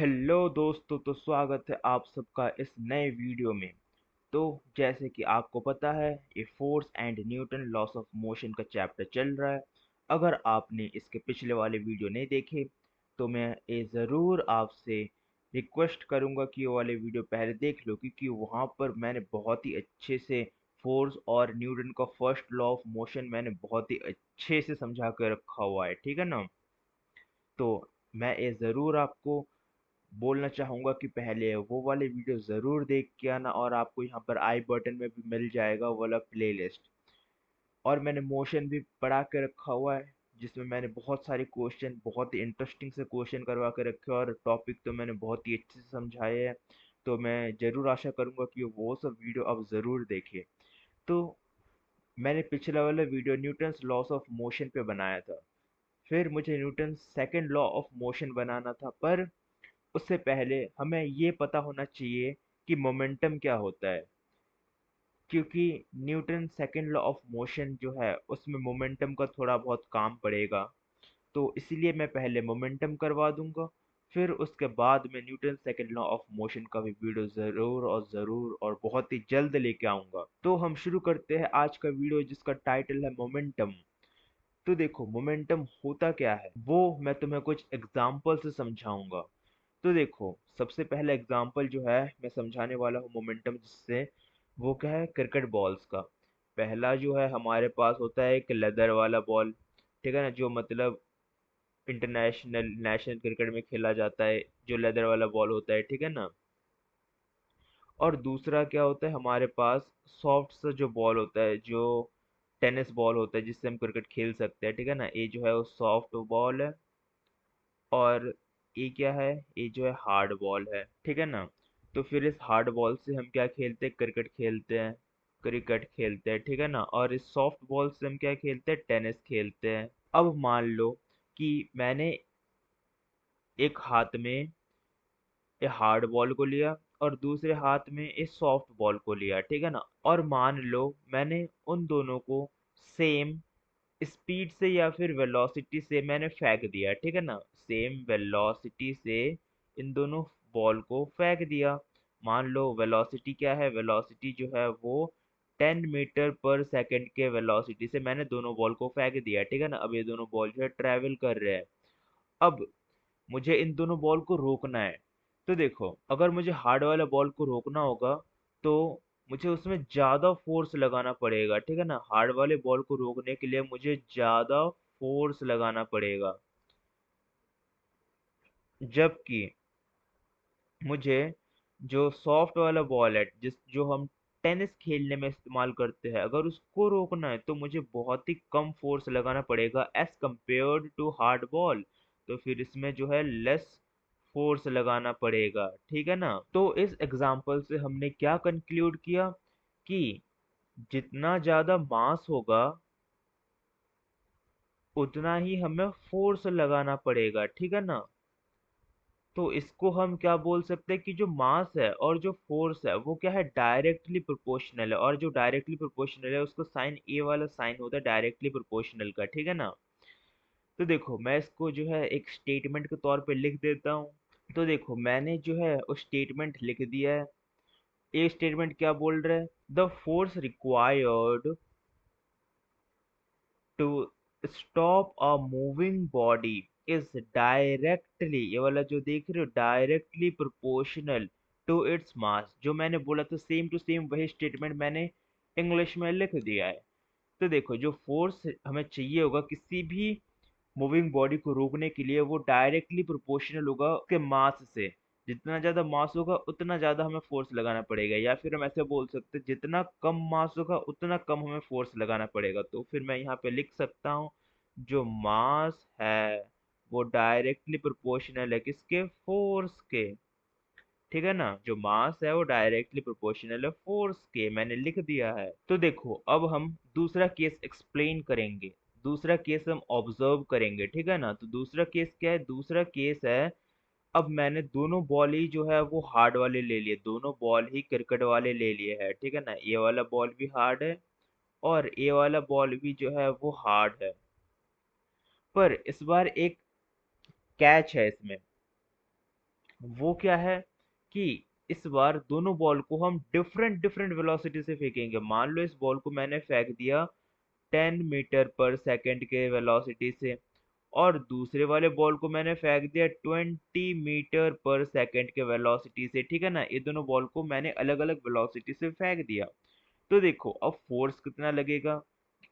Hello दोस्तों, तो स्वागत है आप सबका इस नए वीडियो में। तो जैसे कि आपको पता है, ये force and Newton loss of motion का चैप्टर चल रहा है। अगर आपने इसके पिछले वाले वीडियो नहीं देखे तो मैं ये ज़रूर आपसे रिक्वेस्ट करूंगा कि वो वाले वीडियो पहले देख लो, क्योंकि वहाँ पर मैंने बहुत ही अच्छे से फोर्स और न्यूटन का फर्स्ट लॉ ऑफ मोशन मैंने बहुत ही अच्छे से समझा कर रखा हुआ है, ठीक है ना। तो मैं ये ज़रूर आपको बोलना चाहूँगा कि पहले वो वाले वीडियो ज़रूर देख के आना, और आपको यहाँ पर आई बटन में भी मिल जाएगा वो वाला प्लेलिस्ट। और मैंने मोशन भी पढ़ा के रखा हुआ है, जिसमें मैंने बहुत सारे क्वेश्चन, बहुत ही इंटरेस्टिंग से क्वेश्चन करवा के रखे हैं, और टॉपिक तो मैंने बहुत ही अच्छे से समझाए हैं। तो मैं ज़रूर आशा करूँगा कि वो सब वीडियो आप ज़रूर देखें। तो मैंने पिछला वाला video Newton's laws of motion पे बनाया था। फिर मुझे Newton second law of motion बनाना था, पर उससे पहले हमें ये पता होना चाहिए कि मोमेंटम क्या होता है, क्योंकि Newton second law of motion जो है उसमें मोमेंटम का थोड़ा बहुत काम पड़ेगा। तो इसलिए मैं पहले मोमेंटम करवा दूंगा, फिर उसके बाद मैं Newton second law of motion का भी वीडियो ज़रूर और ज़रूर और बहुत ही जल्द लेके आऊंगा। तो हम शुरू करते हैं आज का वीडियो, जिसका टाइटल है मोमेंटम। तो देखो, मोमेंटम होता क्या है वो मैं तुम्हें कुछ एग्जाम्पल से समझाऊंगा। तो देखो, सबसे पहला एग्जाम्पल जो है मैं समझाने वाला हूँ मोमेंटम जिससे, वो क्या है, क्रिकेट बॉल्स का। पहला जो है हमारे पास होता है एक लेदर वाला बॉल, ठीक है ना, जो मतलब इंटरनेशनल नेशनल क्रिकेट में खेला जाता है, जो लेदर वाला बॉल होता है, ठीक है ना। और दूसरा क्या होता है हमारे पास, सॉफ्ट सा जो बॉल होता है, जो टेनिस बॉल होता है जिससे हम क्रिकेट खेल सकते हैं, ठीक है ना। ये जो है वो सॉफ्ट बॉल है, और ये क्या है, ये जो है हार्ड बॉल है, ठीक है ना। तो फिर इस हार्ड बॉल से हम क्या खेलते हैं, क्रिकेट खेलते हैं, ठीक है ना। और इस सॉफ्ट बॉल से हम क्या खेलते हैं, टेनिस खेलते हैं। अब मान लो कि मैंने एक हाथ में ये हार्ड बॉल को लिया, और दूसरे हाथ में इस सॉफ्ट बॉल को लिया, ठीक है ना। और मान लो मैंने उन दोनों को सेम स्पीड से या फिर वेलोसिटी से मैंने फेंक दिया, ठीक है ना। सेम वेलोसिटी से इन दोनों बॉल को फेंक दिया। मान लो वेलोसिटी क्या है, वेलोसिटी जो है वो 10 मीटर पर सेकंड के वेलोसिटी से मैंने दोनों बॉल को फेंक दिया, ठीक है ना। अब ये दोनों बॉल जो है ट्रेवल कर रहे हैं। अब मुझे इन दोनों बॉल को रोकना है। तो देखो, अगर मुझे हार्ड वाला बॉल को रोकना होगा तो मुझे उसमें ज्यादा फोर्स लगाना पड़ेगा, ठीक है ना। हार्ड वाले बॉल को रोकने के लिए मुझे ज्यादा फोर्स लगाना पड़ेगा, जबकि मुझे जो सॉफ्ट वाला बॉल है, जो हम टेनिस खेलने में इस्तेमाल करते हैं, अगर उसको रोकना है तो मुझे बहुत ही कम फोर्स लगाना पड़ेगा as compared to hard ball. तो फिर इसमें जो है लेस फोर्स लगाना पड़ेगा, ठीक है ना। तो इस एग्जांपल से हमने क्या कंक्लूड किया कि जितना ज्यादा मास होगा उतना ही हमें फोर्स लगाना पड़ेगा, ठीक है ना। तो इसको हम क्या बोल सकते हैं कि जो मास है और जो फोर्स है वो क्या है, डायरेक्टली प्रोपोर्शनल है। और जो डायरेक्टली प्रोपोर्शनल है उसको साइन ए वाला साइन होता है डायरेक्टली प्रोपोर्शनल का, ठीक है ना। तो देखो, मैं इसको जो है एक स्टेटमेंट के तौर पे लिख देता हूँ। तो देखो, मैंने जो है उस स्टेटमेंट लिख दिया है। ये स्टेटमेंट क्या बोल रहा है, the force required to stop a moving body is directly, ये वाला जो देख रहे हो, directly proportional to its mass. जो मैंने बोला था सेम टू सेम वही स्टेटमेंट मैंने इंग्लिश में लिख दिया है। तो देखो, जो फोर्स हमें चाहिए होगा किसी भी मूविंग बॉडी को रोकने के लिए, वो डायरेक्टली प्रोपोर्शनल होगा उसके मास से। जितना ज्यादा मास होगा उतना ज्यादा हमें फोर्स लगाना पड़ेगा, या फिर हम ऐसे बोल सकते हैं जितना कम मास होगा उतना कम हमें फोर्स लगाना पड़ेगा। तो फिर मैं यहाँ पे लिख सकता हूँ, जो मास है वो डायरेक्टली प्रोपोर्शनल है किसके, फोर्स के, ठीक है ना। जो मास है वो डायरेक्टली प्रोपोर्शनल है फोर्स के, मैंने लिख दिया है। तो देखो, अब हम दूसरा केस एक्सप्लेन करेंगे, दूसरा केस हम ऑब्जर्व करेंगे, ठीक है ना। तो दूसरा केस क्या है, दूसरा केस है, अब मैंने दोनों बॉल ही जो है वो हार्ड वाले ले लिए, दोनों बॉल ही क्रिकेट वाले ले लिए है, ठीक है ना। ये वाला बॉल भी हार्ड है और ये वाला बॉल भी जो है वो हार्ड है। पर इस बार एक कैच है इसमें, वो क्या है कि इस बार दोनों बॉल को हम डिफरेंट डिफरेंट वेलोसिटी से फेंकेंगे। मान लो इस बॉल को मैंने फेंक दिया 10 मीटर पर सेकेंड के वेलोसिटी से, और दूसरे वाले बॉल को मैंने फेंक दिया 20 मीटर पर सेकेंड के वेलोसिटी से। ठीक है ना, ये दोनों बॉल को मैंने अलग अलग वेलोसिटी से फेंक दिया। तो देखो अब फोर्स कितना लगेगा,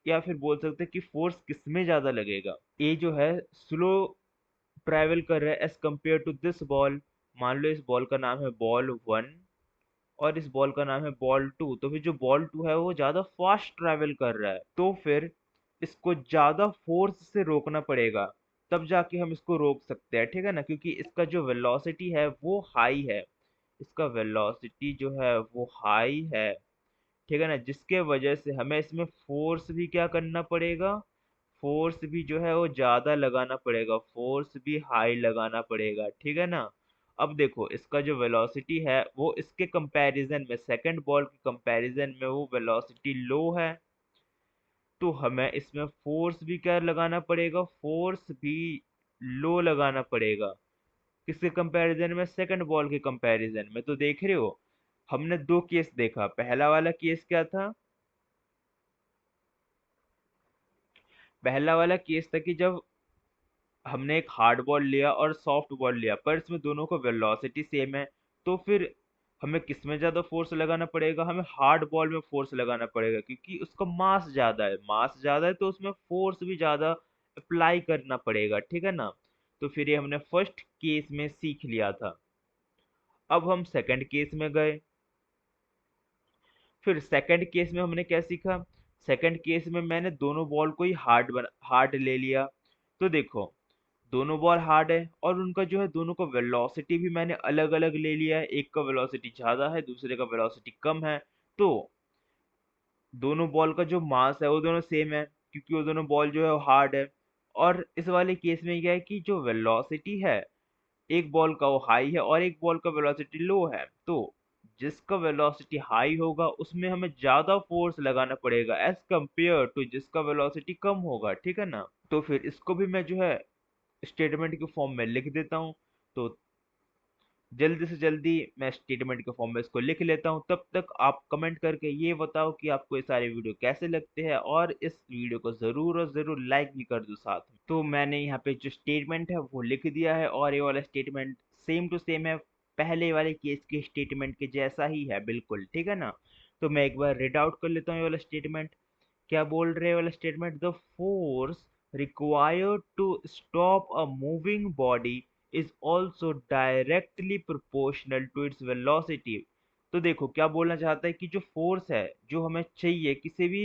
या फिर बोल सकते हैं कि फोर्स किसमें ज्यादा लगेगा। ये जो है स्लो ट्रैवल कर रहा है as compare to this ball. मान लो इस बॉल का नाम है बॉल 1 और इस बॉल का नाम है बॉल 2, तो फिर जो बॉल 2 है वो ज्यादा फास्ट ट्रैवल कर रहा है, तो फिर इसको ज्यादा फोर्स से रोकना पड़ेगा, तब जाके हम इसको रोक सकते हैं। ठीक है ना, क्योंकि इसका जो वेलोसिटी है वो हाई है, इसका वेलोसिटी जो है वो हाई है। ठीक है ना, जिसके वजह से हमें इसमें फोर्स भी क्या करना पड़ेगा, फोर्स भी जो है वो ज्यादा लगाना पड़ेगा, फोर्स भी हाई लगाना पड़ेगा। ठीक है ना। अब देखो इसका जो वेलोसिटी है वो इसके कंपैरिजन में, सेकंड बॉल के कंपैरिजन में वो वेलोसिटी लो है, तो हमें इसमें फोर्स भी क्या लगाना पड़ेगा, फोर्स भी लो लगाना पड़ेगा। किसके कंपैरिजन में, सेकंड बॉल के कंपैरिजन में। तो देख रहे हो हमने दो केस देखा। पहला वाला केस क्या था, पहला वाला केस था कि जब हमने एक हार्ड बॉल लिया और सॉफ्ट बॉल लिया, पर इसमें दोनों का वेलोसिटी सेम है, तो फिर हमें किस में ज्यादा फोर्स लगाना पड़ेगा, हमें हार्ड बॉल में फोर्स लगाना पड़ेगा, क्योंकि उसका मास ज्यादा है, मास ज्यादा है तो उसमें फोर्स भी ज्यादा अप्लाई करना पड़ेगा। ठीक है ना। तो फिर ये हमने फर्स्ट केस में सीख लिया था। अब हम सेकंड केस में गए। फिर सेकंड केस में हमने क्या सीखा, सेकंड केस में मैंने दोनों बॉल को ही हार्ड ले लिया। तो देखो दोनों बॉल हार्ड है और उनका जो है दोनों का वेलोसिटी भी मैंने अलग अलग ले लिया है, एक का वेलोसिटी ज्यादा है दूसरे का वेलोसिटी कम है। तो दोनों बॉल का जो मास है वो दोनों सेम है, क्योंकि वो दोनों बॉल जो है वो हार्ड है। और इस वाले केस में क्या है कि जो वेलोसिटी है एक बॉल का वो हाई है और एक बॉल का वेलोसिटी लो है, तो जिसका वेलोसिटी हाई होगा उसमें हमें ज्यादा फोर्स लगाना पड़ेगा एज कंपेयर टू जिसका वेलोसिटी कम होगा। ठीक है ना। तो फिर इसको भी मैं जो है स्टेटमेंट के फॉर्म में लिख देता हूँ। तो जल्दी से जल्दी मैं स्टेटमेंट के फॉर्म में इसको लिख लेता हूँ, तब तक आप कमेंट करके ये बताओ कि आपको ये सारे वीडियो कैसे लगते हैं, और इस वीडियो को जरूर और जरूर लाइक भी कर दो साथ में। तो मैंने यहाँ पे जो स्टेटमेंट है वो लिख दिया है, और ये वाला स्टेटमेंट सेम टू सेम है, पहले वाले केस के स्टेटमेंट के जैसा ही है बिल्कुल। ठीक है ना। तो मैं एक बार रीड आउट कर लेता हूँ ये वाला स्टेटमेंट। क्या बोल रहे हैं वाला statement, the force required to stop a moving body is also directly proportional to its velocity। तो देखो क्या बोलना चाहता है कि जो फोर्स है जो हमें चाहिए किसी भी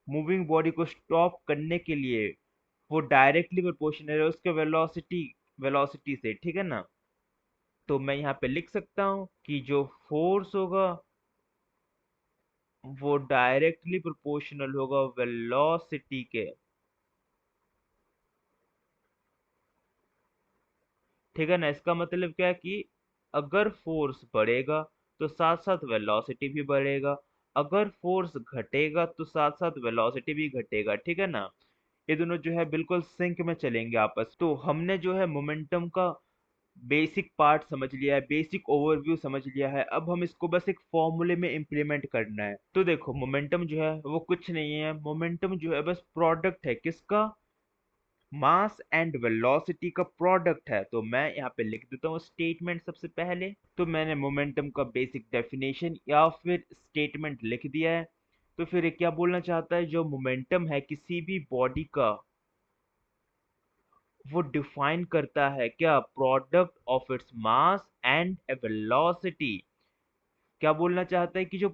मूविंग बॉडी को स्टॉप करने के लिए, वो डायरेक्टली प्रोपोर्शनल है उसके वेलोसिटी वेलोसिटी से। ठीक है ना। तो मैं यहाँ पे लिख सकता हूँ कि जो फोर्स होगा वो डायरेक्टली प्रोपोर्शनल होगा वेलोसिटी के। ठीक है ना, इसका मतलब क्या है कि अगर फोर्स बढ़ेगा तो साथ साथ वेलोसिटी भी बढ़ेगा, अगर फोर्स घटेगा तो साथ साथ वेलोसिटी भी घटेगा। ठीक है ना, ये दोनों जो है बिल्कुल सिंक में चलेंगे आपस। तो हमने जो है मोमेंटम का बेसिक पार्ट समझ लिया है, बेसिक ओवरव्यू समझ लिया है, अब हम इसको बस एक फॉर्मूले में इम्प्लीमेंट करना है। तो देखो मोमेंटम जो है वो कुछ नहीं है, मोमेंटम जो है बस प्रोडक्ट है किसका, मास एंड वेलोसिटी का प्रोडक्ट है। तो मैं यहाँ पे लिख देता हूँ स्टेटमेंट सबसे पहले। तो मैंने मोमेंटम का बेसिक डेफिनेशन या फिर स्टेटमेंट लिख दिया है। तो फिर ये क्या बोलना चाहता है, जो मोमेंटम है किसी भी बॉडी का वो डिफाइन करता है क्या, product of its mass and velocity. क्या बोलना चाहता है कि जो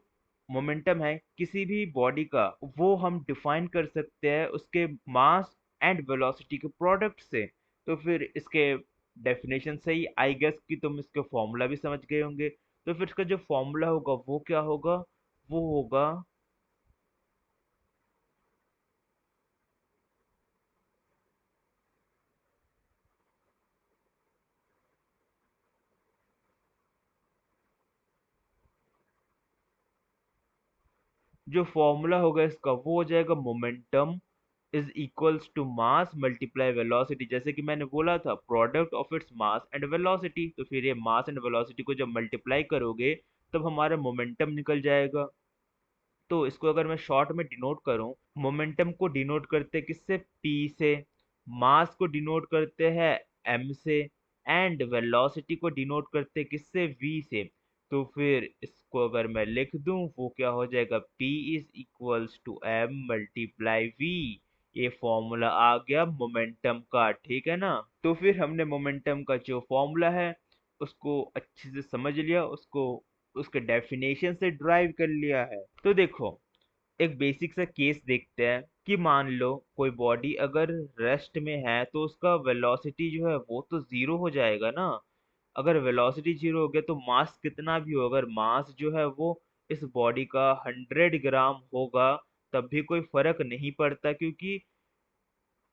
मोमेंटम है किसी भी बॉडी का वो हम डिफाइन कर सकते हैं उसके मास एंड वेलोसिटी के प्रोडक्ट से। तो फिर इसके डेफिनेशन से ही आई गेस कि तुम इसके फॉर्मूला भी समझ गए होंगे। तो फिर इसका जो फॉर्मूला होगा वो क्या होगा, वो होगा, जो फॉर्मूला होगा इसका वो हो जाएगा momentum is equals to mass multiply velocity, जैसे कि मैंने बोला था product of its mass and velocity. तो फिर ये मास एंड वेलोसिटी को जब मल्टीप्लाई करोगे तब हमारा मोमेंटम निकल जाएगा। तो इसको अगर मैं शॉर्ट में डिनोट करूं, मोमेंटम को डिनोट करते हैं किससे, p से, मास को डिनोट करते हैं m से, एंड वेलोसिटी को डिनोट करते हैं किससे, v से। तो फिर इसको अगर मैं लिख दूं वो क्या हो जाएगा, p is equals to m multiply v। ये फॉर्मूला आ गया मोमेंटम का, ठीक है ना। तो फिर हमने मोमेंटम का जो फॉर्मूला है उसको अच्छे से समझ लिया, उसको उसके डेफिनेशन से ड्राइव कर लिया है। तो देखो एक बेसिक सा केस देखते हैं कि मान लो कोई बॉडी अगर रेस्ट में है तो उसका वेलोसिटी जो है वो तो जीरो हो जाएगा ना। अगर वेलोसिटी जीरो हो गया तो मास कितना भी हो, अगर मास जो है वो इस बॉडी का 100 ग्राम होगा तब भी कोई फर्क नहीं पड़ता, क्योंकि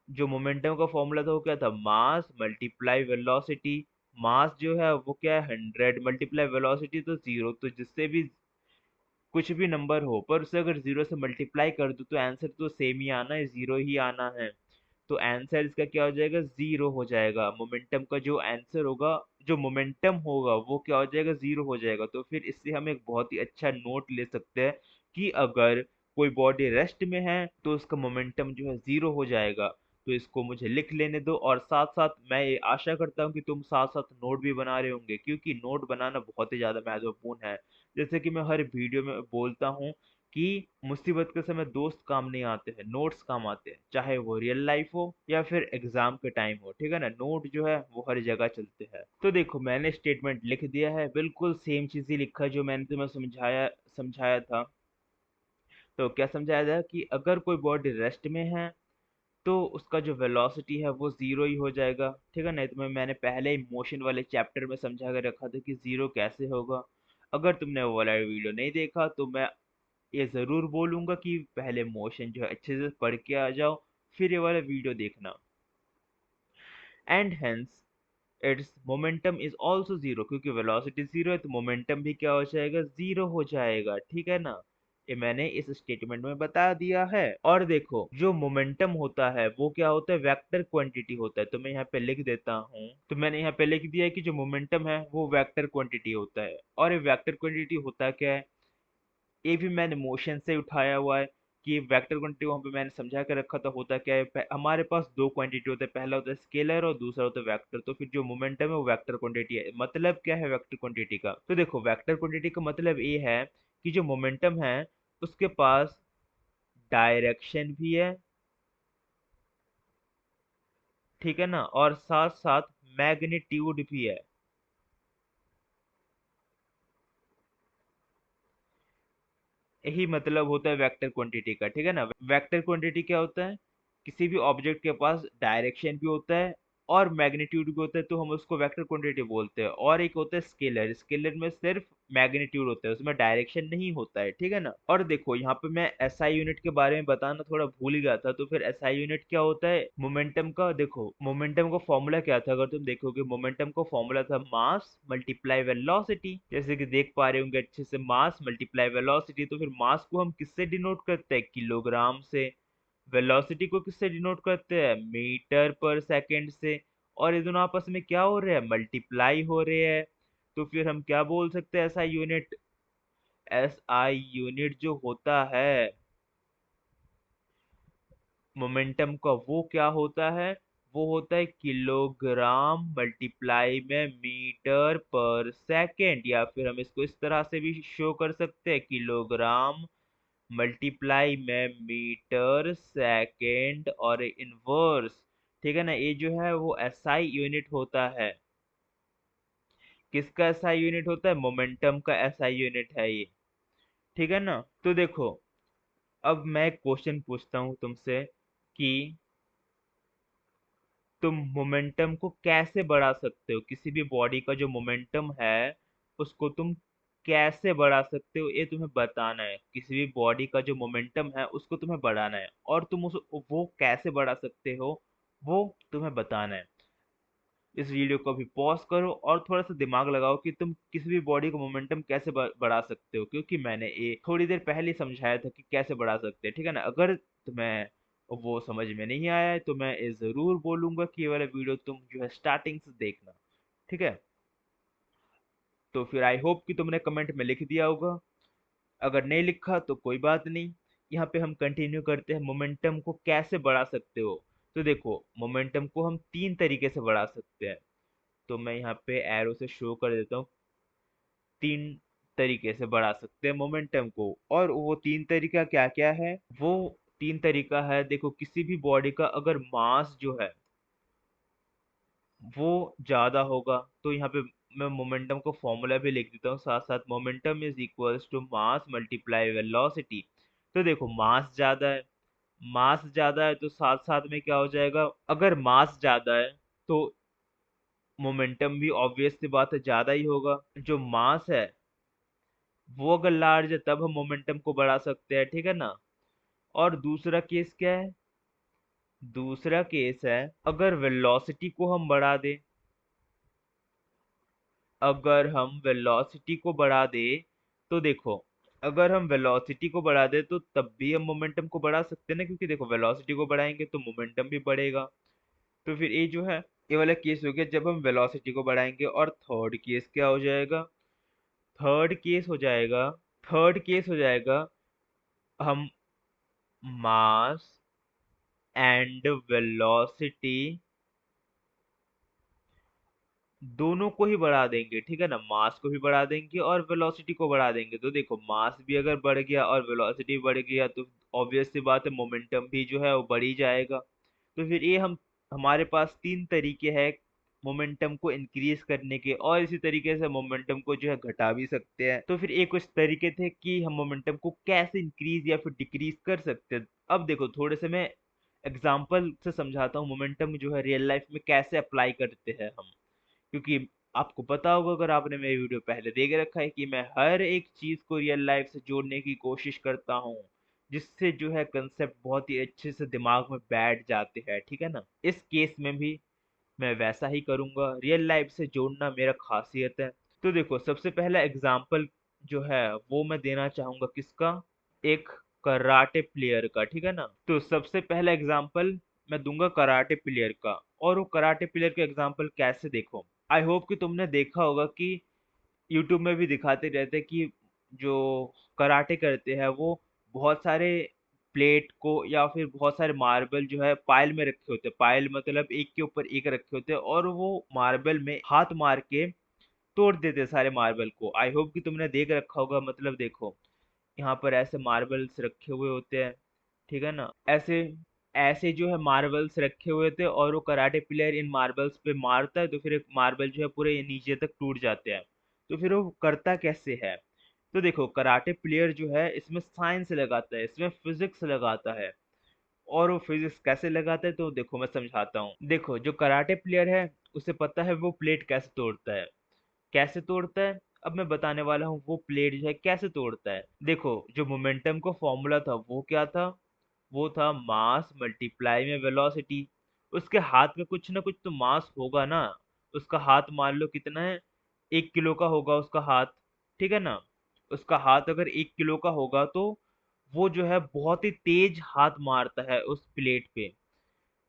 जो मोमेंटम का फॉर्मूला था वो क्या था, मास मल्टीप्लाई वेलोसिटी। मास जो है वो क्या है 100 मल्टीप्लाई वेलोसिटी तो जीरो, तो जिससे भी कुछ भी नंबर हो पर उसे अगर जीरो से मल्टीप्लाई कर दो तो आंसर तो सेम ही आना है, जीरो ही आना है। तो आंसर इसका क्या हो जाएगा, जीरो हो जाएगा। मोमेंटम का जो आंसर होगा, जो मोमेंटम होगा वो क्या हो जाएगा, जीरो हो जाएगा। तो फिर इससे हम एक बहुत ही अच्छा नोट ले सकते हैं कि अगर कोई बॉडी रेस्ट में है तो उसका मोमेंटम जो है जीरो हो जाएगा। तो इसको मुझे लिख लेने दो, और साथ साथ मैं ये आशा करता हूँ कि तुम साथ साथ नोट भी बना रहे होंगे, क्योंकि नोट बनाना बहुत ही ज्यादा महत्वपूर्ण है। जैसे कि मैं हर वीडियो में बोलता हूँ कि मुसीबत के समय दोस्त काम नहीं आते हैं, नोट्स काम आते हैं, चाहे वो रियल लाइफ हो या फिर एग्जाम के टाइम हो, ठीक है ना। नोट जो है वो हर जगह चलते हैं। तो देखो मैंने स्टेटमेंट लिख दिया है, बिल्कुल सेम चीज ही लिखा है जो मैंने तुम्हें समझाया समझाया था। तो क्या समझाया था कि अगर कोई बॉडी रेस्ट में है तो उसका जो वेलोसिटी है वो जीरो ही हो जाएगा, ठीक है ना। तो मैंने पहले ही मोशन वाले चैप्टर में समझा कर रखा था कि जीरो कैसे होगा। अगर तुमने वो वाला वीडियो नहीं देखा तो मैं ये जरूर बोलूंगा कि पहले मोशन जो है अच्छे से पढ़ के आ जाओ, फिर ये वाला वीडियो देखना। And hence it's momentum is also zero, क्योंकि वेलोसिटी जीरो है तो मोमेंटम भी क्या हो जाएगा, जीरो हो जाएगा, ठीक है ना। ये मैंने इस स्टेटमेंट में बता दिया है। और देखो जो मोमेंटम होता है वो क्या होता है, वेक्टर क्वांटिटी होता है। तो मैं यहाँ पे लिख देता हूँ, तो मैंने यहाँ पे लिख दिया है कि जो मोमेंटम है वो वेक्टर क्वांटिटी होता है। और ये वेक्टर क्वांटिटी होता क्या है, ये भी मैंने मोशन से उठाया हुआ है कि वेक्टर क्वांटिटी वहां पे मैंने समझा के रखा था। होता क्या है, हमारे पास दो क्वांटिटी होते हैं, पहला होता है स्केलर और दूसरा होता है वेक्टर। तो फिर जो मोमेंटम है वो वेक्टर क्वांटिटी है। मतलब क्या है वेक्टर क्वांटिटी का, तो देखो वेक्टर क्वांटिटी का मतलब ये है कि जो मोमेंटम है उसके पास डायरेक्शन भी है, ठीक है ना, और साथ साथ मैग्नीट्यूड भी है। यही मतलब होता है वेक्टर क्वांटिटी का, ठीक है ना। वेक्टर क्वांटिटी क्या होता है, किसी भी ऑब्जेक्ट के पास डायरेक्शन भी होता है और मैग्नीट्यूड भी होता है, तो हम उसको वेक्टर क्वांटिटी बोलते हैं। और एक होता है स्केलर, स्केलर में सिर्फ मैग्नीट्यूड होता है, उसमें डायरेक्शन नहीं होता है, ठीक है ना। और देखो यहाँ पे मैं एसआई यूनिट के बारे में बताना थोड़ा भूल ही गया था। तो फिर एसआई यूनिट क्या होता है मोमेंटम का, देखो मोमेंटम का फॉर्मूला क्या था, अगर तुम देखोगे मोमेंटम का फॉर्मूला था मास मल्टीप्लाई वेलोसिटी। जैसे कि देख पा रहे होंगे अच्छे से, मास मल्टीप्लाई वेलोसिटी। तो फिर मास को हम किससे डिनोट करते हैं, किलोग्राम से। वेलोसिटी को किससे डिनोट करते हैं, मीटर पर सेकंड से। और ये दोनों आपस में क्या हो रहे हैं, मल्टीप्लाई हो रहे हैं। तो फिर हम क्या बोल सकते हैं, एसआई यूनिट, एसआई यूनिट जो होता है मोमेंटम का वो क्या होता है, वो होता है किलोग्राम मल्टीप्लाई में मीटर पर सेकंड। या फिर हम इसको इस तरह से भी शो कर सकते हैं, किलोग्राम मल्टीप्लाई में मीटर सेकंड और इनवर्स, ठीक है ना। ये जो है वो एसआई यूनिट होता है। किसका एसआई यूनिट होता है, मोमेंटम का एसआई यूनिट है ये, ठीक है ना। तो देखो अब मैं क्वेश्चन पूछता हूँ तुमसे कि तुम मोमेंटम को कैसे बढ़ा सकते हो, किसी भी बॉडी का जो मोमेंटम है उसको तुम कैसे बढ़ा सकते हो, ये तुम्हें बताना है। किसी भी बॉडी का जो मोमेंटम है उसको तुम्हें बढ़ाना है, और तुम उस वो कैसे बढ़ा सकते हो वो तुम्हें बताना है। इस वीडियो को अभी पॉज करो और थोड़ा सा दिमाग लगाओ कि तुम किसी भी बॉडी का मोमेंटम कैसे बढ़ा सकते हो, क्योंकि मैंने ये थोड़ी देर पहले ही समझाया था कि कैसे बढ़ा सकते हैं, ठीक है ना। अगर तुम्हें वो समझ में नहीं आया है तो मैं ये ज़रूर बोलूँगा कि ये वाला वीडियो तुम जो है स्टार्टिंग से देखना, ठीक है? तो फिर आई होप कि तुमने कमेंट में लिख दिया होगा। अगर नहीं लिखा तो कोई बात नहीं। यहाँ पे हम कंटिन्यू करते हैं, मोमेंटम को कैसे बढ़ा सकते हो। तो देखो, मोमेंटम को हम 3 तरीके से बढ़ा सकते हैं। तो मैं यहाँ पे एरो से शो कर देता हूँ। 3 तरीके से बढ़ा सकते हैं मोमेंटम को, और वो 3 तरीका क्या-क्या है? वो 3 तरीका है, देखो किसी भी बॉडी का अगर मास जो है वो ज़्यादा होगा, तो यहाँ पे मैं मोमेंटम को फॉर्मूला भी लिख देता हूँ साथ साथ, momentum is equals to mass multiply velocity. तो देखो मास ज़्यादा है तो साथ साथ में क्या हो जाएगा, अगर मास ज़्यादा है तो मोमेंटम भी ऑब्वियस सी बात है ज़्यादा ही होगा। जो मास है वो अगर लार्ज है तब हम मोमेंटम को बढ़ा सकते हैं, ठीक है ना। और दूसरा केस क्या है, दूसरा केस है अगर वेलोसिटी को हम बढ़ा दें, अगर हम वेलोसिटी को बढ़ा दें तो देखो, अगर हम वेलोसिटी को बढ़ा दें तो तब भी हम मोमेंटम को बढ़ा सकते हैं ना, क्योंकि देखो वेलोसिटी को बढ़ाएंगे तो मोमेंटम भी बढ़ेगा। तो फिर ये जो है, ये वाला केस हो गया जब हम वेलोसिटी को बढ़ाएंगे। और थर्ड केस क्या हो जाएगा, थर्ड केस हो जाएगा थर्ड केस हो जाएगा हम मास एंड वेलोसिटी दोनों को ही बढ़ा देंगे, ठीक है ना। मास को भी बढ़ा देंगे और वेलोसिटी को बढ़ा देंगे। तो देखो, मास भी अगर बढ़ गया और वेलोसिटी भी बढ़ गया तो ऑब्वियस सी बात है मोमेंटम भी जो है वो बढ़ ही जाएगा। तो फिर ये हम, हमारे पास 3 तरीके हैं मोमेंटम को इंक्रीज करने के, और इसी तरीके से मोमेंटम को जो है घटा भी सकते हैं। तो फिर ये कुछ तरीके थे कि हम मोमेंटम को कैसे इंक्रीज या फिर डिक्रीज कर सकते हैं। अब देखो, थोड़े से मैं एग्जाम्पल से समझाता हूँ मोमेंटम जो है रियल लाइफ में कैसे अप्लाई करते हैं हम। क्योंकि आपको पता होगा, अगर आपने मेरी वीडियो पहले देख रखा है, कि मैं हर एक चीज को रियल लाइफ से जोड़ने की कोशिश करता हूँ, जिससे जो है कंसेप्ट बहुत ही अच्छे से दिमाग में बैठ जाते हैं, ठीक है ना। इस केस में भी मैं वैसा ही करूंगा, रियल लाइफ से जोड़ना मेरा खासियत है। तो देखो, सबसे पहला एग्जाम्पल जो है वो मैं देना चाहूंगा किसका, एक कराटे प्लेयर का, ठीक है ना। तो सबसे पहला एग्जाम्पल मैं दूंगा कराटे प्लेयर का। और वो कराटे प्लेयर का एग्जाम्पल कैसे, देखो, आई होप कि तुमने देखा होगा कि यूट्यूब में भी दिखाते रहते हैं कि जो कराटे करते हैं वो बहुत सारे प्लेट को या फिर बहुत सारे मार्बल जो है पाइल में रखे होते हैं। पाइल मतलब एक के ऊपर एक रखे होते हैं, और वो मार्बल में हाथ मार के तोड़ देते हैं सारे मार्बल को। आई होप कि तुमने देख रखा होगा। मतलब देखो, यहाँ पर ऐसे मार्बल्स रखे हुए होते हैं, ठीक है ना। ऐसे ऐसे जो है मार्बल्स रखे हुए थे, और वो कराटे प्लेयर इन मार्बल्स पे मारता है तो फिर एक मार्बल जो है पूरे नीचे तक टूट जाते हैं। तो फिर वो करता कैसे है, तो देखो, कराटे प्लेयर जो है इसमें साइंस लगाता है, इसमें फिजिक्स लगाता है। और वो फिजिक्स कैसे लगाता है तो देखो मैं समझाता हूँ। देखो, जो कराटे प्लेयर है उसे पता है वो प्लेट कैसे तोड़ता है। कैसे तोड़ता है, अब मैं बताने वाला हूँ वो प्लेट जो है कैसे तोड़ता है। देखो, जो मोमेंटम का फॉर्मूला था वो क्या था, वो था मास मल्टीप्लाई में वेलोसिटी। उसके हाथ में कुछ ना कुछ तो मास होगा ना। उसका हाथ मान लो कितना है, 1 किलो का होगा उसका हाथ, ठीक है ना। उसका हाथ अगर 1 किलो का होगा तो वो जो है बहुत ही तेज हाथ मारता है उस प्लेट पे,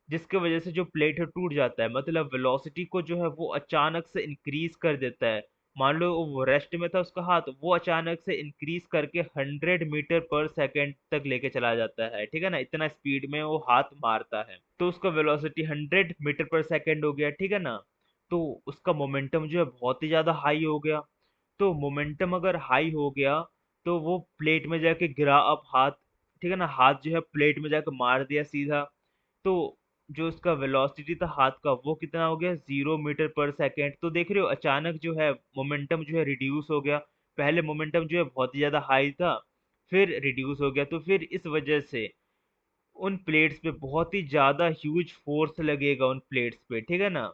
जिसके वजह से जो प्लेट है टूट जाता है। मतलब वेलोसिटी को जो है वो अचानक से इंक्रीज कर देता है। मान लो वो रेस्ट में था उसका हाथ, वो अचानक से इंक्रीज करके 100 मीटर पर सेकेंड तक लेके चला जाता है, ठीक है ना। इतना स्पीड में वो हाथ मारता है, तो उसका वेलोसिटी 100 मीटर पर सेकेंड हो गया, ठीक है ना। तो उसका मोमेंटम जो है बहुत ही ज्यादा हाई हो गया। तो मोमेंटम अगर हाई हो गया तो वो प्लेट में जाके गिरा अब हाथ, ठीक है ना। हाथ जो है प्लेट में जाकर मार दिया सीधा। तो जो उसका वेलोसिटी था हाथ का वो कितना हो गया, 0 मीटर पर सेकेंड। तो देख रहे हो, अचानक जो है मोमेंटम जो है रिड्यूस हो गया। पहले मोमेंटम जो है बहुत ही ज्यादा हाई था, फिर रिड्यूस हो गया। तो फिर इस वजह से उन प्लेट्स पे बहुत ही ज्यादा ह्यूज फोर्स लगेगा उन प्लेट्स पे, ठीक है ना।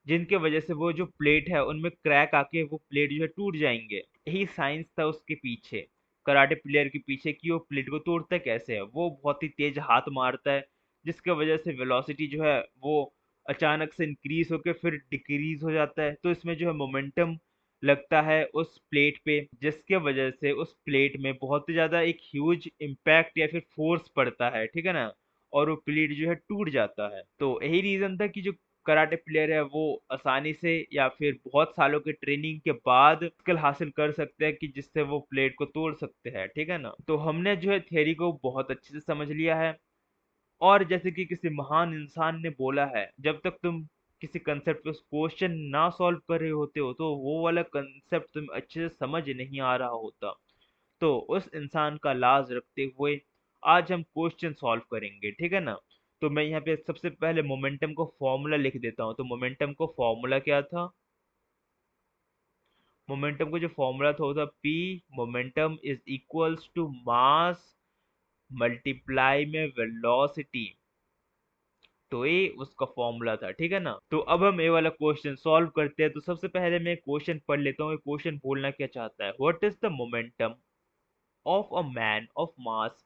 जिनके वजह से वो जो प्लेट है उनमें क्रैक आके वो प्लेट जो है टूट जाएंगे। यही साइंस था उसके पीछे, कराटे प्लेयर के पीछे, कि वो प्लेट को तोड़ता कैसे है। वो बहुत ही तेज हाथ मारता है, जिसके वजह से वेलोसिटी जो है वो अचानक से इंक्रीज होकर फिर डिक्रीज हो जाता है। तो इसमें जो है मोमेंटम लगता है उस प्लेट पे, जिसके वजह से उस प्लेट में बहुत ही ज्यादा एक ह्यूज इम्पैक्ट या फिर फोर्स पड़ता है, ठीक है ना, और वो प्लेट जो है टूट जाता है। तो यही रीजन था कि जो कराटे प्लेयर है वो आसानी से या फिर बहुत सालों के ट्रेनिंग के बाद स्किल हासिल कर सकते हैं कि जिससे वो प्लेट को तोड़ सकते हैं, ठीक है ना। तो हमने जो है थियरी को बहुत अच्छे से समझ लिया है। और जैसे कि किसी महान इंसान ने बोला है, जब तक तुम किसी कंसेप्ट पे क्वेश्चन ना सॉल्व कर रहे होते हो तो वो वाला कंसेप्ट तुम्हें अच्छे से समझ नहीं आ रहा होता। तो उस इंसान का लाज रखते हुए आज हम क्वेश्चन सॉल्व करेंगे, ठीक है ना। तो मैं यहाँ पे सबसे पहले मोमेंटम को फॉर्मूला लिख देता हूँ। तो मोमेंटम को फॉर्मूला क्या था? मोमेंटम को जो फॉर्मूला था वो था P momentum is equals to mass multiply में वेलोसिटी। तो ये उसका फॉर्मूला था, ठीक है ना। तो अब हम ये वाला क्वेश्चन सॉल्व करते हैं। तो सबसे पहले मैं क्वेश्चन पढ़ लेता हूँ। क्वेश्चन बोलना क्या चाहता है, what is the momentum of a man of mass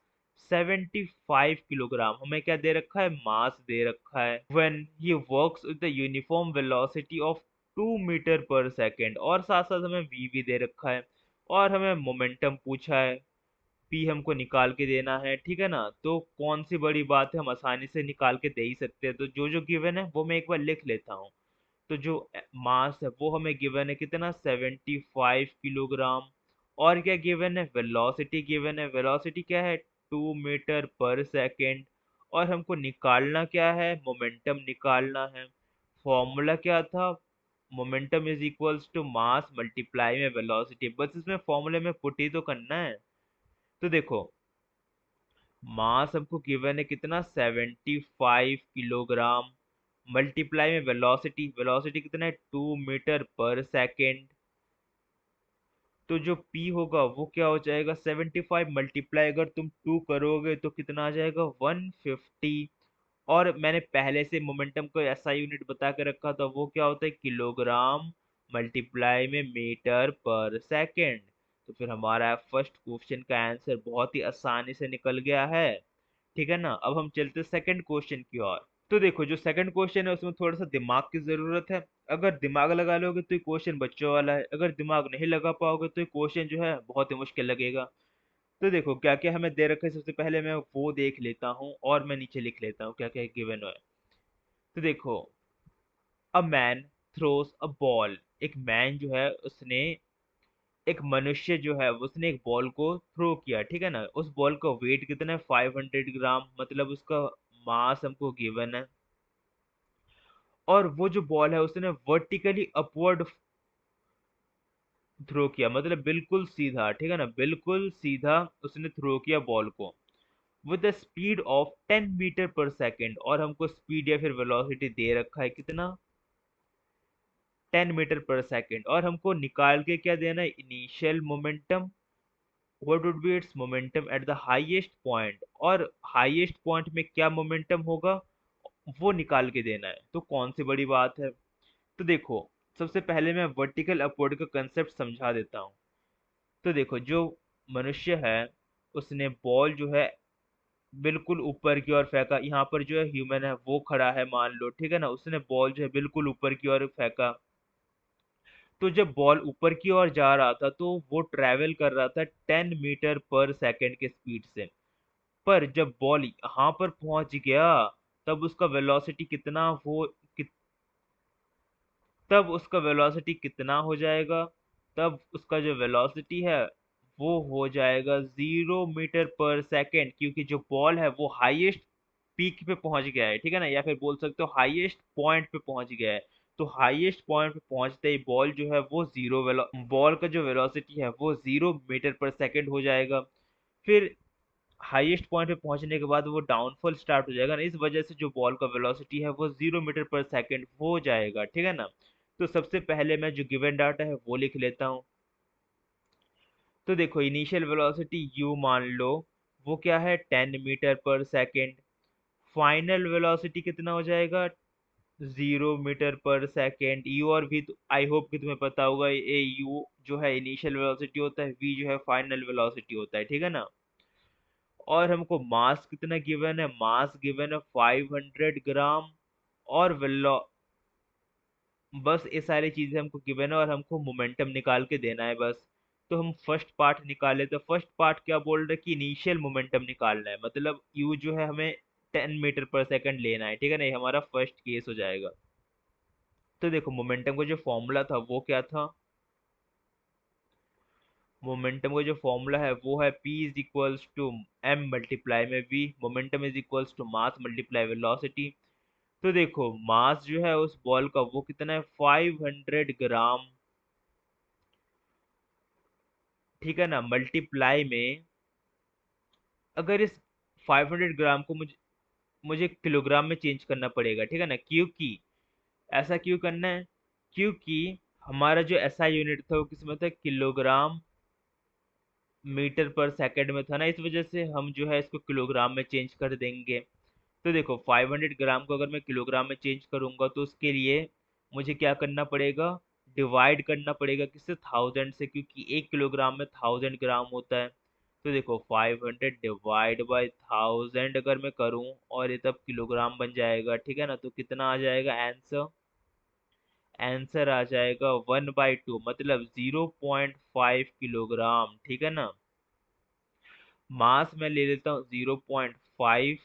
75 kilogram. हमें क्या दे रखा है? मास दे रखा है। When he works with the uniform velocity of 2 metre per second, और साथ साथ हमें वी भी दे रखा है, और हमें मोमेंटम पूछा है, पी हमको निकाल के देना है, ठीक है ना। तो कौन सी बड़ी बात है, हम आसानी से निकाल के दे ही सकते हैं। तो जो जो गिवन है वो मैं एक बार लिख लेता हूँ। तो जो मास है वो हमें गिवन है कितना? 75 किलोग्राम। और क्या गिवन है? वेलोसिटी गिवन है। वेलोसिटी क्या है? 2 मीटर पर सेकेंड। और हमको निकालना क्या है? मोमेंटम निकालना है। फॉर्मूला क्या था? Momentum is equals to mass multiply में वेलोसिटी। बस इसमें फॉर्मूले में पुट ही तो करना है। तो देखो, मास हमको गिवन है कितना? 75 किलोग्राम। मल्टीप्लाई में वेलोसिटी, वेलोसिटी कितना है? 2 मीटर पर सेकेंड। तो जो p होगा वो क्या हो जाएगा? 75 मल्टीप्लाई अगर तुम 2 करोगे तो कितना आ जाएगा? 150। और मैंने पहले से मोमेंटम को ऐसा यूनिट बता के रखा था, वो क्या होता है? किलोग्राम मल्टीप्लाई में मीटर पर सेकेंड। तो फिर हमारा फर्स्ट क्वेश्चन का आंसर बहुत ही आसानी से निकल गया है, ठीक है ना। अब हम चलते सेकंड क्वेश्चन की ओर। तो देखो, जो सेकंड क्वेश्चन है उसमें थोड़ा सा दिमाग की जरूरत है। अगर दिमाग लगा लोगे तो ये क्वेश्चन बच्चों वाला है, अगर दिमाग नहीं लगा पाओगे तो ये क्वेश्चन जो है बहुत ही मुश्किल लगेगा। तो देखो क्या क्या हमें दे रखा है, सबसे पहले मैं वो देख लेता हूँ और मैं नीचे लिख लेता हूँ क्या क्या गिवन है। तो देखो, a man throws a ball. एक मैन जो है उसने, एक मनुष्य जो है उसने एक बॉल को थ्रो किया, ठीक है ना। उस बॉल का वेट कितना है? 500 ग्राम, मतलब उसका मास हमको गिवन है। और वो जो बॉल है उसने वर्टिकली अपवर्ड थ्रो किया, मतलब बिल्कुल सीधा, ठीक है ना, बिल्कुल सीधा उसने थ्रो किया बॉल को with the speed of 10 metre per second. और हमको स्पीड या फिर वेलोसिटी दे रखा है कितना? 10 मीटर पर सेकेंड। और हमको निकाल के क्या देना है? Initial momentum, what would be it's momentum at the highest point. और हाईएस्ट पॉइंट में क्या मोमेंटम होगा वो निकाल के देना है। तो कौन सी बड़ी बात है। तो देखो, सबसे पहले मैं वर्टिकल अपवर्ड का कंसेप्ट समझा देता हूँ। तो देखो, जो मनुष्य है उसने बॉल जो है बिल्कुल ऊपर की ओर फेंका। यहाँ पर जो है ह्यूमन है वो खड़ा है मान लो, ठीक है ना, उसने बॉल जो है बिल्कुल ऊपर की ओर फेंका। तो जब बॉल ऊपर की ओर जा रहा था तो वो ट्रेवल कर रहा था 10 मीटर पर सेकेंड के स्पीड से। पर जब बॉल यहाँ पर पहुंच गया तब उसका वेलोसिटी कितना हो तब उसका वेलोसिटी कितना हो जाएगा? तब उसका जो वेलोसिटी है वो हो जाएगा 0 मीटर पर सेकेंड, क्योंकि जो बॉल है वो हाईएस्ट पीक पे पहुंच गया है, ठीक है ना, या फिर बोल सकते हो हाईएस्ट पॉइंट पे पहुंच गया है। तो हाईएस्ट पॉइंट पे पहुंचते ही बॉल जो है वो बॉल का जो वेलोसिटी है वो 0 मीटर पर सेकेंड हो जाएगा। फिर हाईएस्ट पॉइंट पे पहुंचने के बाद वो डाउनफॉल स्टार्ट हो जाएगा ना, इस वजह से जो बॉल का वेलोसिटी है वो 0 मीटर पर सेकेंड हो जाएगा, ठीक है ना। तो सबसे पहले मैं जो गिवन डाटा है वो लिख लेता हूँ। तो देखो, इनिशियल वेलोसिटी u मान लो, वो क्या है? 10 metre per second. Final velocity कितना हो जाएगा? 0 मीटर पर सेकेंड। यू और v तो आई होप कि तुम्हें पता होगा, ये u जो है इनिशियल वेलोसिटी होता है, v जो है फाइनल वेलोसिटी होता है, ठीक है ना। और हमको मास कितना गिवन है? मास गिवन है 500 ग्राम। और वेलो बस ये सारी चीजें हमको गिवन है और हमको मोमेंटम निकाल के देना है बस। तो हम फर्स्ट पार्ट निकाले, तो फर्स्ट पार्ट क्या बोल रहे हैं कि इनिशियल मोमेंटम निकालना है, मतलब यू जो है हमें 10 मीटर पर सेकंड लेना है, ठीक है ना, ये हमारा फर्स्ट केस हो जाएगा। तो देखो मोमेंटम का जो फॉर्मूला था वो क्या था, मोमेंटम का जो फॉर्मूला है वो है p is equals to m multiply में v, momentum is equals to mass multiply velocity. तो देखो मास जो है उस बॉल का वो कितना है, 500 ग्राम, ठीक है ना, मल्टीप्लाई में, अगर इस 500 ग्राम को मुझे मुझे किलोग्राम में चेंज करना पड़ेगा, ठीक है ना, क्योंकि ऐसा क्यों करना है, क्योंकि हमारा जो एसआई यूनिट था वो किसमें था, किलोग्राम मीटर पर सेकंड में था ना, इस वजह से हम जो है इसको किलोग्राम में चेंज कर देंगे। तो देखो 500 ग्राम को अगर मैं किलोग्राम में चेंज करूंगा तो उसके लिए मुझे क्या करना पड़ेगा, डिवाइड करना पड़ेगा किससे, 1000 से, क्योंकि 1 किलोग्राम में 1000 ग्राम होता है। तो देखो 500 डिवाइड बाई 1000 अगर मैं करूं और ये तब किलोग्राम बन जाएगा, ठीक है ना, तो कितना आ जाएगा आंसर, आंसर आ जाएगा 1/2, मतलब 0.5 किलोग्राम, ठीक है ना। मास में ले लेता हूँ 0.5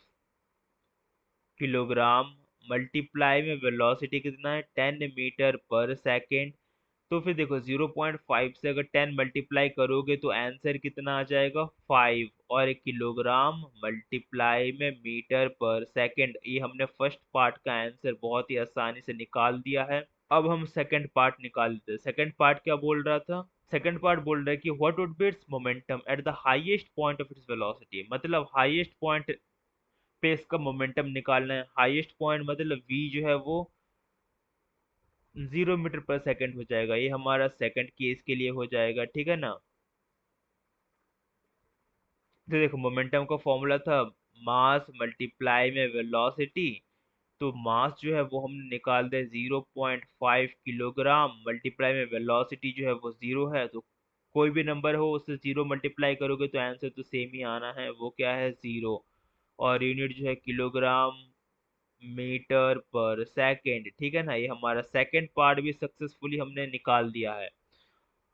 किलोग्राम, मल्टीप्लाई में वेलोसिटी कितना है, 10 मीटर पर सेकेंड। तो फिर देखो 0.5 से अगर 10 मल्टीप्लाई करोगे तो आंसर कितना आ जाएगा, 5, और 1 किलोग्राम मल्टीप्लाई में मीटर पर सेकेंड। ये हमने फर्स्ट पार्ट का आंसर बहुत ही आसानी से निकाल दिया है। अब हम सेकंड पार्ट निकाल लेते हैं। सेकंड पार्ट क्या बोल रहा था, सेकंड पार्ट बोल रहा है कि what would be it's momentum at the highest point of its velocity, मतलब हाईएस्ट पॉइंट पे इसका मोमेंटम निकालना है। हाईएस्ट पॉइंट मतलब v जो है वो 0 मीटर पर सेकंड हो जाएगा, ये हमारा सेकंड केस के लिए हो जाएगा, ठीक है ना। तो देखो मोमेंटम का फॉर्मूला था मास मल्टीप्लाई में वेलोसिटी, तो मास जो है वो हमने निकाल दिया 0.5 किलोग्राम, मल्टीप्लाई में वेलोसिटी जो है वो 0 है, तो कोई भी नंबर हो उससे 0 मल्टीप्लाई करोगे तो आंसर तो सेम ही आना है, वो क्या है, 0। और यूनिट जो है किलोग्राम मीटर पर सेकेंड, ठीक है ना, ये हमारा सेकंड पार्ट भी सक्सेसफुली हमने निकाल दिया है।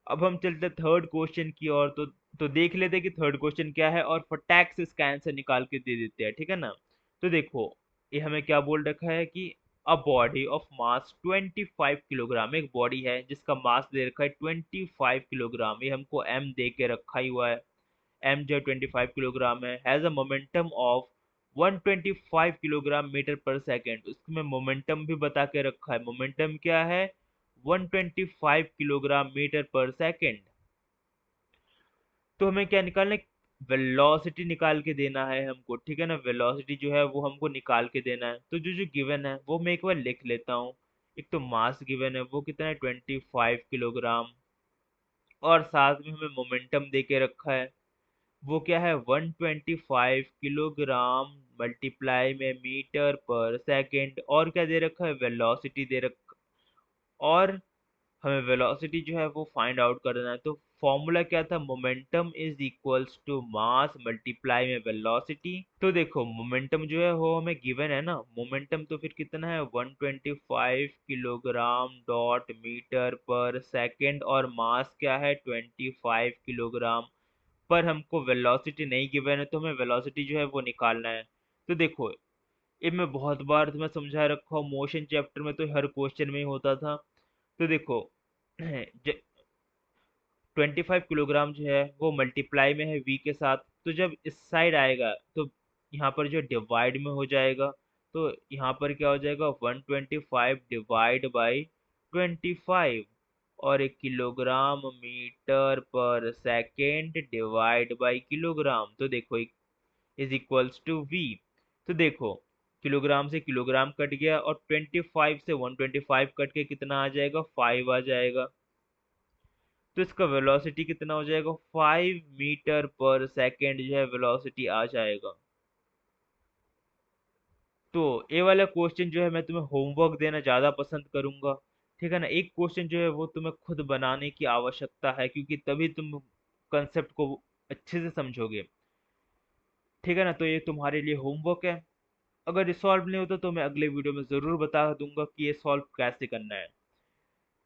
अब हम चलते थर्ड क्वेश्चन की ओर, तो देख लेते हैं कि थर्ड क्वेश्चन क्या है और फटाक से इसका आंसर निकाल के दे देते हैं, ठीक है ना। तो देखो ये हमें क्या बोल रखा है कि a body of mass 25 kilogram, एक बॉडी है जिसका मास दे रखा है 25 किलोग्राम, ये हमको एम दे के रखा ही हुआ है, एम जो 25 किलोग्राम है, has a momentum of 125 kilogram metre per second, उसमें मोमेंटम भी बता के रखा है, मोमेंटम क्या है, 125 किलोग्राम मीटर पर सेकेंड। तो हमें क्या निकालना है, वेलोसिटी निकाल के देना है हमको, ठीक है ना, वेलोसिटी जो है वो हमको निकाल के देना है। तो जो जो गिवन है वो मैं एक बार लिख लेता हूँ। एक तो मास गिवन है वो कितना है, 25 किलोग्राम, और साथ में हमें मोमेंटम दे के रखा है वो क्या है, 125 किलोग्राम मल्टीप्लाई में मीटर पर सेकेंड, और क्या दे रखा है, वेलोसिटी दे रखा, और हमें वेलोसिटी जो है वो फाइंड आउट करना है। तो फॉर्मूला क्या था, momentum is equals to mass multiply में वेलोसिटी। तो देखो मोमेंटम जो है वो हमें गिवन है ना, मोमेंटम तो फिर कितना है, 125 kilogram dot metre per second, और मास क्या है 25 किलोग्राम, पर हमको वेलोसिटी नहीं गिवन है, तो हमें वेलोसिटी जो है वो निकालना है। तो देखो ये मैं बहुत बार तुम्हें समझा रखा हूँ, मोशन चैप्टर में तो हर क्वेश्चन में ही होता था। तो देखो 25 किलोग्राम जो है वो मल्टीप्लाई में है v के साथ, तो जब इस साइड आएगा तो यहाँ पर जो डिवाइड में हो जाएगा, तो यहाँ पर क्या हो जाएगा, 125 डिवाइड बाई 25, और 1 kilogram metre per second divide by kilogram, तो देखो इज इक्वल्स टू v। तो देखो किलोग्राम से किलोग्राम कट गया और 25 से 125 कट के कितना आ जाएगा, 5 आ जाएगा। तो इसका वेलोसिटी कितना हो जाएगा, 5 मीटर पर सेकेंड जो है वेलोसिटी आ जाएगा। तो ये वाला क्वेश्चन जो है मैं तुम्हें होमवर्क देना ज्यादा पसंद करूंगा, ठीक है ना, एक क्वेश्चन जो है वो तुम्हें खुद बनाने की आवश्यकता है, क्योंकि तभी तुम कंसेप्ट को अच्छे से समझोगे, ठीक है ना। तो ये तुम्हारे लिए होमवर्क है, अगर ये सॉल्व नहीं होता तो मैं अगले वीडियो में जरूर बता दूंगा कि ये सॉल्व कैसे करना है।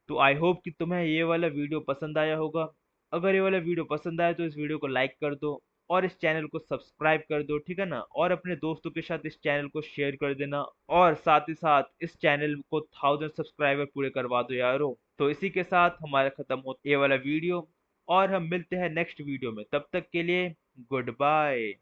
तो आई होप कि तुम्हें ये वाला वीडियो पसंद आया होगा। अगर ये वाला वीडियो पसंद आया तो इस वीडियो को लाइक कर दो और इस चैनल को सब्सक्राइब कर दो, ठीक है ना। और अपने दोस्तों के साथ इस चैनल को शेयर कर देना, और साथ ही साथ इस चैनल को 1000 सब्सक्राइबर पूरे करवा दो यारो। तो इसी के साथ हमारा खत्म होता ये वाला वीडियो, और हम मिलते हैं नेक्स्ट वीडियो में। तब तक के लिए गुड बाय।